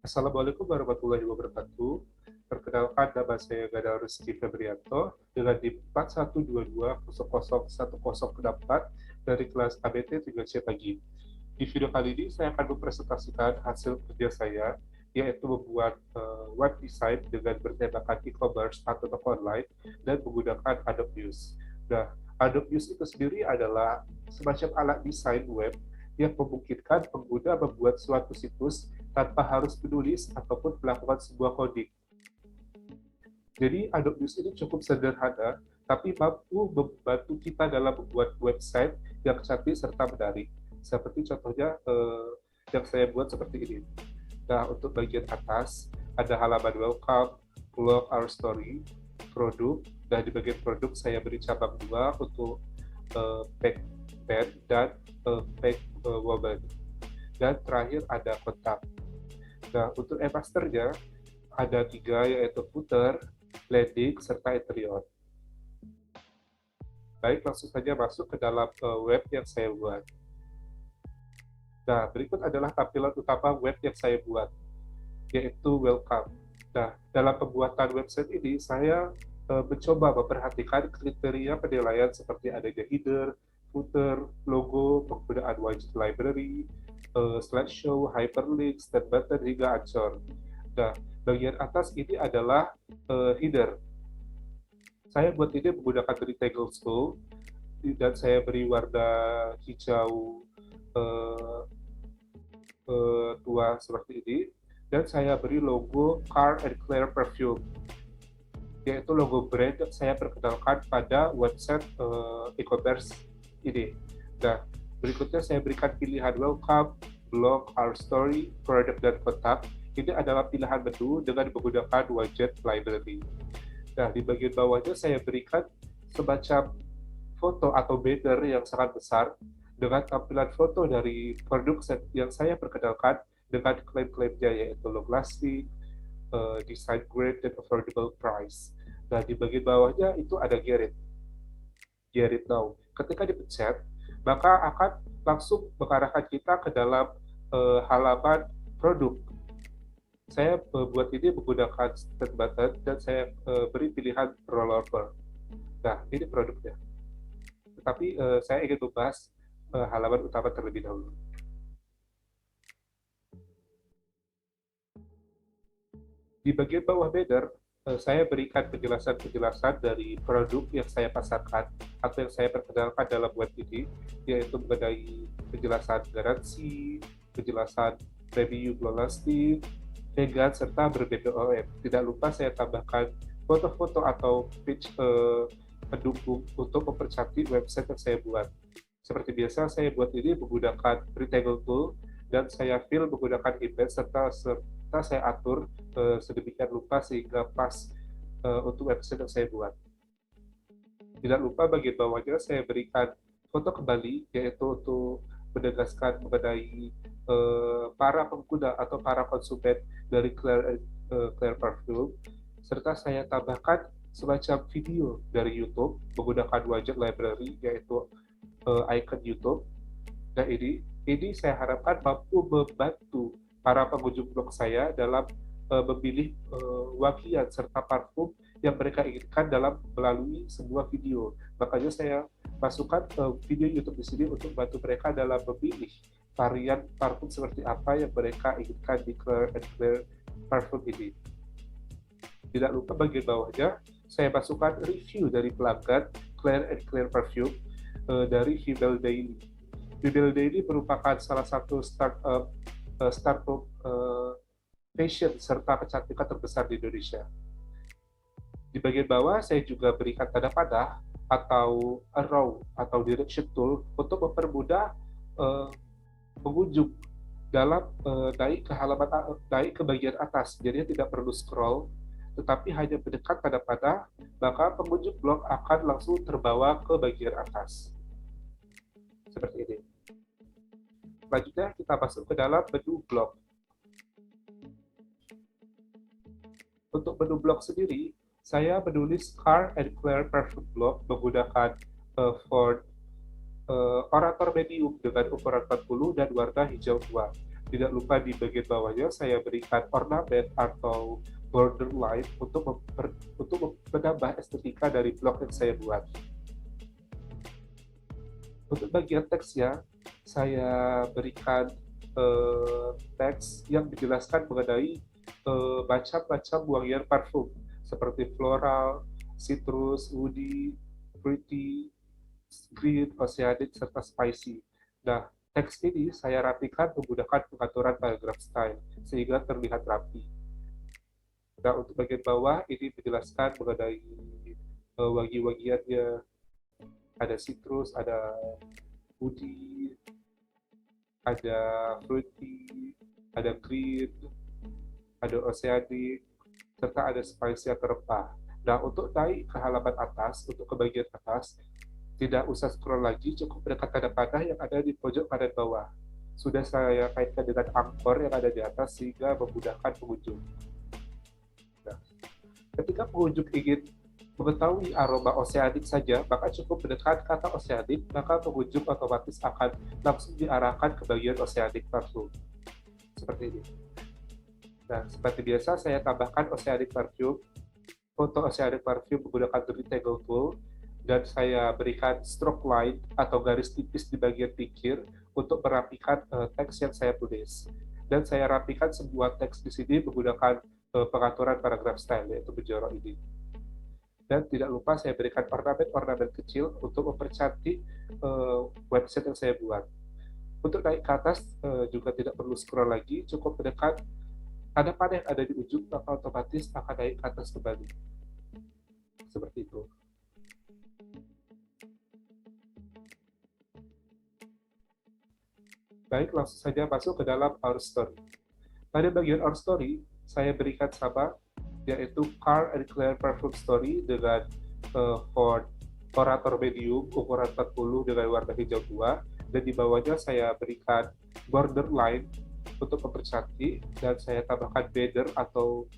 Assalamualaikum warahmatullahi wabarakatuh. Perkenalkan, nama saya Gada Rizky Febrianto dengan NIM 4122001064 dari kelas ABT 3C pagi. Di video kali ini saya akan mempresentasikan hasil kerja saya, yaitu membuat web design dengan bertemakan e-commerce atau toko online dan menggunakan Adobe Muse. Nah, Adobe Muse itu sendiri adalah semacam alat desain web yang memungkinkan pengguna membuat suatu situs tanpa harus menulis ataupun melakukan sebuah coding. Jadi Adobe Muse ini cukup sederhana, tapi mampu membantu kita dalam membuat website yang cantik serta menarik. Seperti contohnya yang saya buat seperti ini. Nah, untuk bagian atas ada halaman welcome, blog, our story, produk, dan di bagian produk saya beri cabang dua untuk pack pen dan pack woman. Dan terakhir ada kontak. Nah, untuk e-masternya ada 3, yaitu footer, landing, serta interior. Baik, langsung saja masuk ke dalam web yang saya buat. Nah, berikut adalah tampilan utama web yang saya buat, yaitu welcome. Nah, dalam pembuatan website ini, saya mencoba memperhatikan kriteria penilaian seperti adanya header, footer, logo, penggunaan widget library, slideshow, hyperlinks, dan button hingga anchor. Nah, bagian atas ini adalah header. Saya buat ini menggunakan rectangle tool dan saya beri warna hijau tua seperti ini, dan saya beri logo Car and Clear Perfume, yaitu logo brand yang saya perkenalkan pada website e-commerce ini. Nah, berikutnya saya berikan pilihan welcome, blog, our story, product, dan kontak. Ini adalah pilihan menu dengan menggunakan widget library. Nah, di bagian bawahnya saya berikan semacam foto atau banner yang sangat besar dengan tampilan foto dari produk yang saya perkenalkan dengan klaim-klaimnya, yaitu long lasting, design great, dan affordable price. Nah, di bagian bawahnya itu ada get it now. Ketika dipencet, maka akan langsung mengarahkan kita ke dalam halaman produk. Saya buat ini menggunakan start button dan saya beri pilihan rollover. Nah, ini produknya. Tetapi saya ingin membahas halaman utama terlebih dahulu. Di bagian bawah banner, saya berikan penjelasan-penjelasan dari produk yang saya pasarkan atau yang saya perkenalkan dalam web ini, yaitu mengenai penjelasan garansi, penjelasan review long lasting, vegan, serta ber-BPOM. Tidak lupa saya tambahkan foto-foto atau page pendukung untuk mempercantik website yang saya buat. Seperti biasa, saya buat ini menggunakan rectangle tool dan saya fill menggunakan image serta saya atur sedemikian rupa sehingga pas untuk website yang saya buat. Tidak lupa bagian bawahnya saya berikan foto kembali, yaitu untuk menegaskan mengenai para pengguna atau para konsumen dari Clear Perfume, serta saya tambahkan semacam video dari YouTube menggunakan widget library, yaitu icon YouTube. Nah, ini saya harapkan mampu membantu para pengunjung blog saya dalam memilih wangian serta parfum yang mereka inginkan dalam melalui sebuah video. Makanya saya masukkan video YouTube di sini untuk membantu mereka dalam memilih varian parfum seperti apa yang mereka inginkan di Clear and Clear Parfum ini. Tidak lupa bagian bawahnya saya masukkan review dari pelanggan Clear and Clear Perfume dari Female Daily. Female Daily merupakan salah satu startup fashion serta kecantikan terbesar di Indonesia. Di bagian bawah saya juga berikan tanda panah atau arrow atau direction tool untuk mempermudah pengunjung dalam naik ke bagian atas. Jadi tidak perlu scroll, tetapi hanya mendekat tanda panah, maka pengunjung blog akan langsung terbawa ke bagian atas. Seperti ini. Selanjutnya kita masuk ke dalam menu blog. Untuk menu blog sendiri, saya menulis Car and Clear Perfume blog menggunakan font Orator medium dengan ukuran 40 dan warna hijau tua. Tidak lupa di bagian bawahnya saya berikan ornamen atau borderline untuk menambah estetika dari blog yang saya buat. Untuk bagian teksnya, saya berikan teks yang menjelaskan mengenai macam-macam wangian parfum seperti floral, citrus, woody, fruity, green, oceanic, serta spicy. Nah, teks ini saya rapikan menggunakan pengaturan paragraph style sehingga terlihat rapi. Nah, untuk bagian bawah ini menjelaskan mengenai wangi-wangiannya, ada citrus, ada woody, ada fruity, ada green, ada oceanic, serta ada spicy atau rempah. Nah, untuk naik ke halaman atas, untuk ke bagian atas, tidak usah scroll lagi, cukup mendekat tanda panah yang ada di pojok kanan bawah. Sudah saya kaitkan dengan angkor yang ada di atas sehingga memudahkan pengunjung. Nah, ketika pengunjung ingin mengetahui aroma oceanic saja, maka cukup mendekat kata oceanic, maka pengunjung otomatis akan langsung diarahkan ke bagian oceanic parfum. Seperti ini. Nah, seperti biasa saya tambahkan oceanic parfum, foto oceanic parfum menggunakan rectangle tool, dan saya berikan stroke line atau garis tipis di bagian pinggir untuk merapikan teks yang saya tulis. Dan saya rapikan sebuah teks di sini menggunakan pengaturan paragraph style, yaitu bejorok ini. Dan tidak lupa saya berikan ornamen-ornamen kecil untuk mempercantik website yang saya buat. Untuk naik ke atas juga tidak perlu scroll lagi, cukup mendekat tanda panah yang ada di ujung, maka otomatis akan naik ke atas kembali. Seperti itu. Baik, langsung saja masuk ke dalam our story. Pada bagian our story, saya berikan sama, yaitu Carl and Claire Parfum Story dengan font Orator Medium ukuran 40 dengan warna hijau tua, dan di bawahnya saya berikan borderline untuk mempercantik, dan saya tambahkan banner atau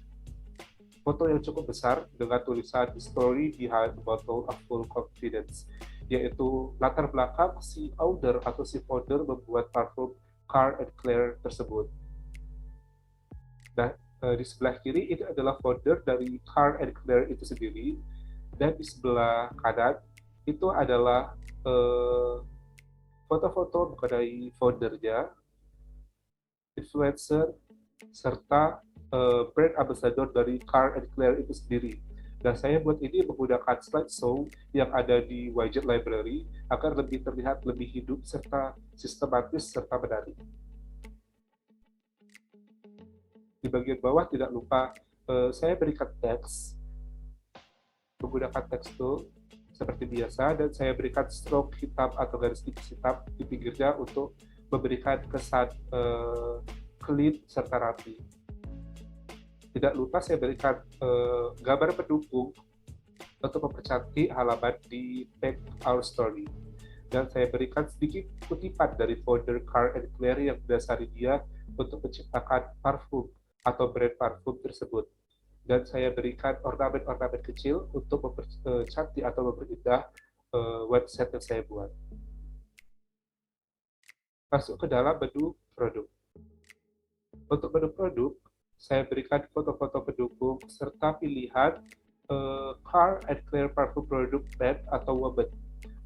foto yang cukup besar dengan tulisan Story Behind the Bottle of Full Confidence, yaitu latar belakang si owner atau si founder membuat parfum Carl and Claire tersebut. Nah, di sebelah kiri ini adalah founder dari Carl and Claire itu sendiri, dan di sebelah kanan itu adalah foto-foto mengenai foundernya, influencer, serta brand ambassador dari Carl and Claire itu sendiri. Dan saya buat ini menggunakan slideshow yang ada di widget library agar lebih terlihat lebih hidup serta sistematis serta menarik. Di bagian bawah tidak lupa saya berikan teks menggunakan teks tool seperti biasa, dan saya berikan stroke hitam atau garis tipis hitam di pinggirnya untuk memberikan kesan clean serta rapi. Tidak lupa saya berikan gambar pendukung untuk mempercantik halaman di page our story, dan saya berikan sedikit kutipan dari founder Carl and Claire yang mendasari dia untuk menciptakan parfum atau brand parfum tersebut, dan saya berikan ornamen-ornamen kecil untuk mempercantik atau memperindah website yang saya buat. Masuk ke dalam menu produk. Untuk menu produk, saya berikan foto-foto pendukung serta pilihan Carl and Claire parfum produk band atau woman.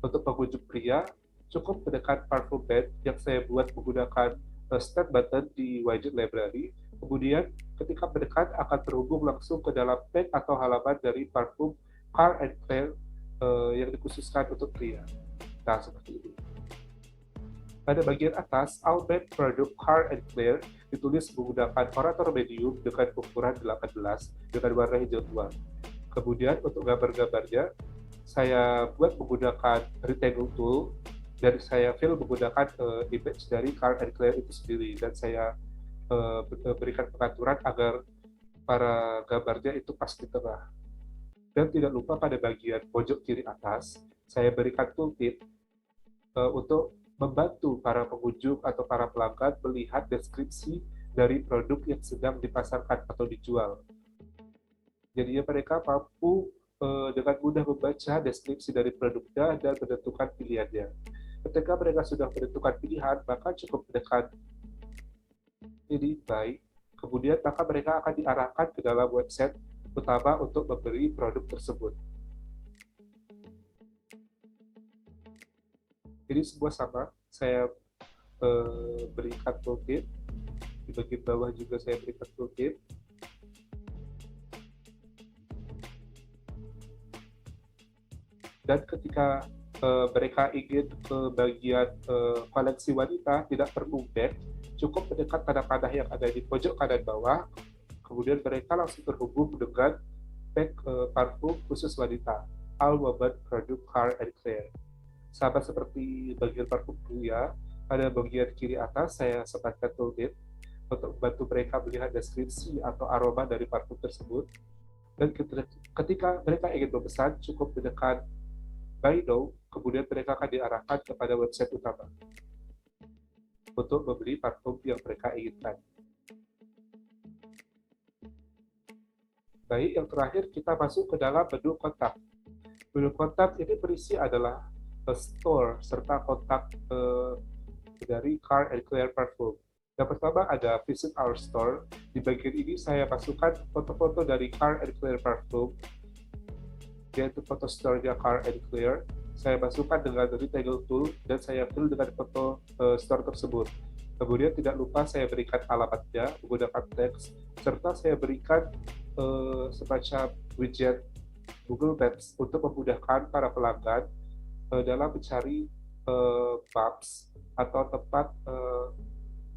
Untuk pengunjung pria, cukup mendekat parfum band yang saya buat menggunakan start button di widget library. Kemudian ketika mendekat akan terhubung langsung ke dalam page atau halaman dari parfum Carl and Claire yang dikhususkan untuk pria. Nah, seperti ini. Pada bagian atas, Albert produk Carl and Claire ditulis menggunakan Orator Medium dengan ukuran 18 dengan warna hijau tua. Kemudian untuk gambar-gambarnya, saya buat menggunakan rectangle tool, dan saya fill menggunakan image dari Carl and Claire itu sendiri, dan saya berikan pengaturan agar para gambarnya itu pas di tengah. Dan tidak lupa pada bagian pojok kiri atas, saya berikan tooltip untuk membantu para pengunjung atau para pelanggan melihat deskripsi dari produk yang sedang dipasarkan atau dijual. Jadinya mereka mampu dengan mudah membaca deskripsi dari produknya dan menentukan pilihannya. Ketika mereka sudah menentukan pilihan, maka cukup mendekat ini baik, kemudian maka mereka akan diarahkan ke dalam website utama untuk membeli produk tersebut. Jadi semua sama, saya berikan tooltip, di bagian bawah juga saya berikan tooltip. Dan ketika mereka ingin ke bagian koleksi wanita, tidak perlu back, cukup mendekat tanda panah yang ada di pojok kanan bawah, kemudian mereka langsung terhubung dengan pack parfum khusus wanita, All Women Product Car and Care. Sama seperti bagian parfum pria, pada bagian kiri atas saya sematkan tooltip untuk membantu mereka melihat deskripsi atau aroma dari parfum tersebut. Dan ketika mereka ingin memesan, cukup menekan Buy Now, kemudian mereka akan diarahkan kepada website utama untuk membeli parfum yang mereka inginkan. Baik, yang terakhir kita masuk ke dalam menu kontak. Menu kontak ini berisi adalah store serta kontak dari Car and Care Parfum. Yang pertama ada Visit Our Store. Di bagian ini saya masukkan foto-foto dari Car and Care Parfum, yaitu foto store-nya Car and Clear. Saya masukkan dengan Retail Tool dan saya fill dengan foto store tersebut. Kemudian tidak lupa saya berikan alamatnya menggunakan teks, serta saya berikan semacam widget Google Maps untuk memudahkan para pelanggan dalam mencari pubs atau tempat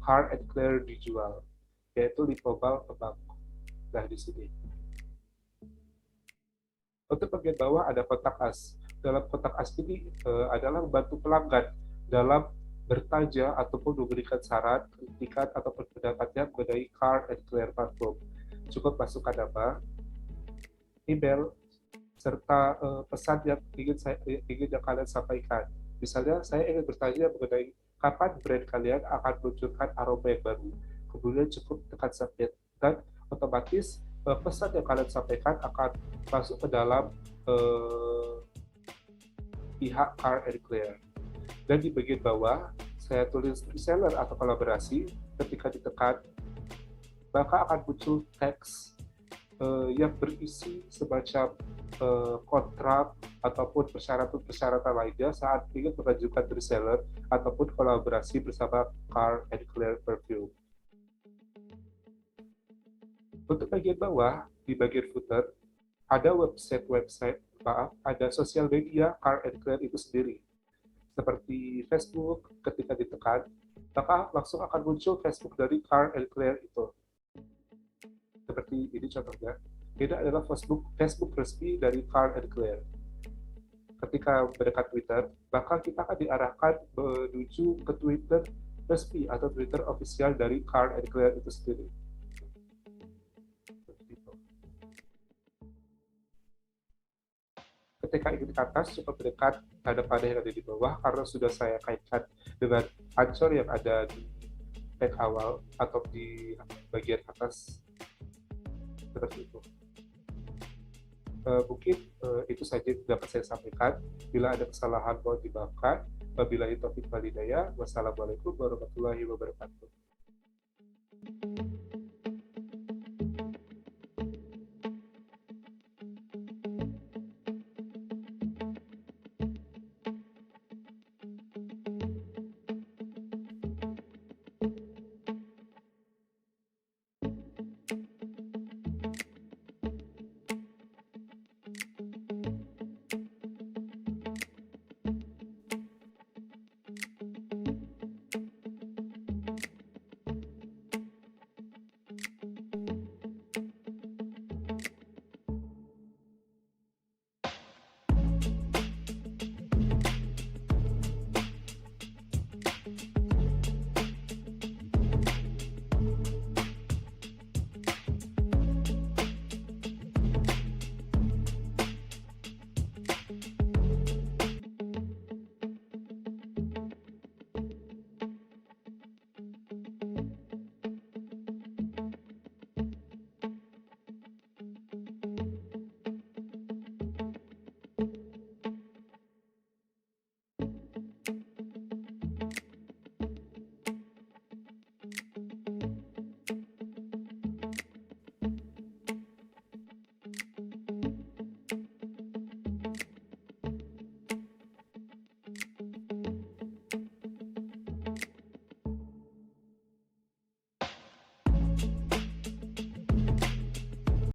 Car and Clear dijual, yaitu di Mobile Kebang. Nah, di sini. Untuk bagian bawah ada kotak as. Dalam kotak as ini adalah membantu pelanggan dalam bertanya ataupun memberikan saran, kritikan, ataupun pendapatnya mengenai Car and Clear Parfum. Cukup masukkan nama, email, serta pesan yang ingin kalian sampaikan. Misalnya, saya ingin bertanya mengenai kapan brand kalian akan meluncurkan aroma yang baru. Kemudian cukup tekan submit, dan otomatis pesan yang kalian sampaikan akan masuk ke dalam pihak Car and Clear. Dan di bagian bawah, saya tulis reseller atau kolaborasi. Ketika ditekan, maka akan muncul teks yang berisi semacam kontrak ataupun persyaratan-persyaratan lainnya saat ingin mengajukan reseller ataupun kolaborasi bersama Car and Clear Perfume. Untuk bagian bawah, di bagian footer, ada ada sosial media Car and Clear itu sendiri. Seperti Facebook, ketika ditekan, maka langsung akan muncul Facebook dari Car and Clear itu. Seperti ini contohnya. Ini adalah Facebook resmi dari Car and Clear. Ketika mendekat Twitter, maka kita akan diarahkan menuju ke Twitter resmi atau Twitter official dari Car and Clear itu sendiri. Ketika ingin ke atas, cukup mendekat tanda panah yang ada di bawah, karena sudah saya kaitkan dengan ancor yang ada di tag awal atau di bagian atas. Seperti itu. Mungkin itu saja yang dapat saya sampaikan. Bila ada kesalahan mohon dimaafkan. Wabillahi taufiq wal hidayah. Wassalamualaikum warahmatullahi wabarakatuh.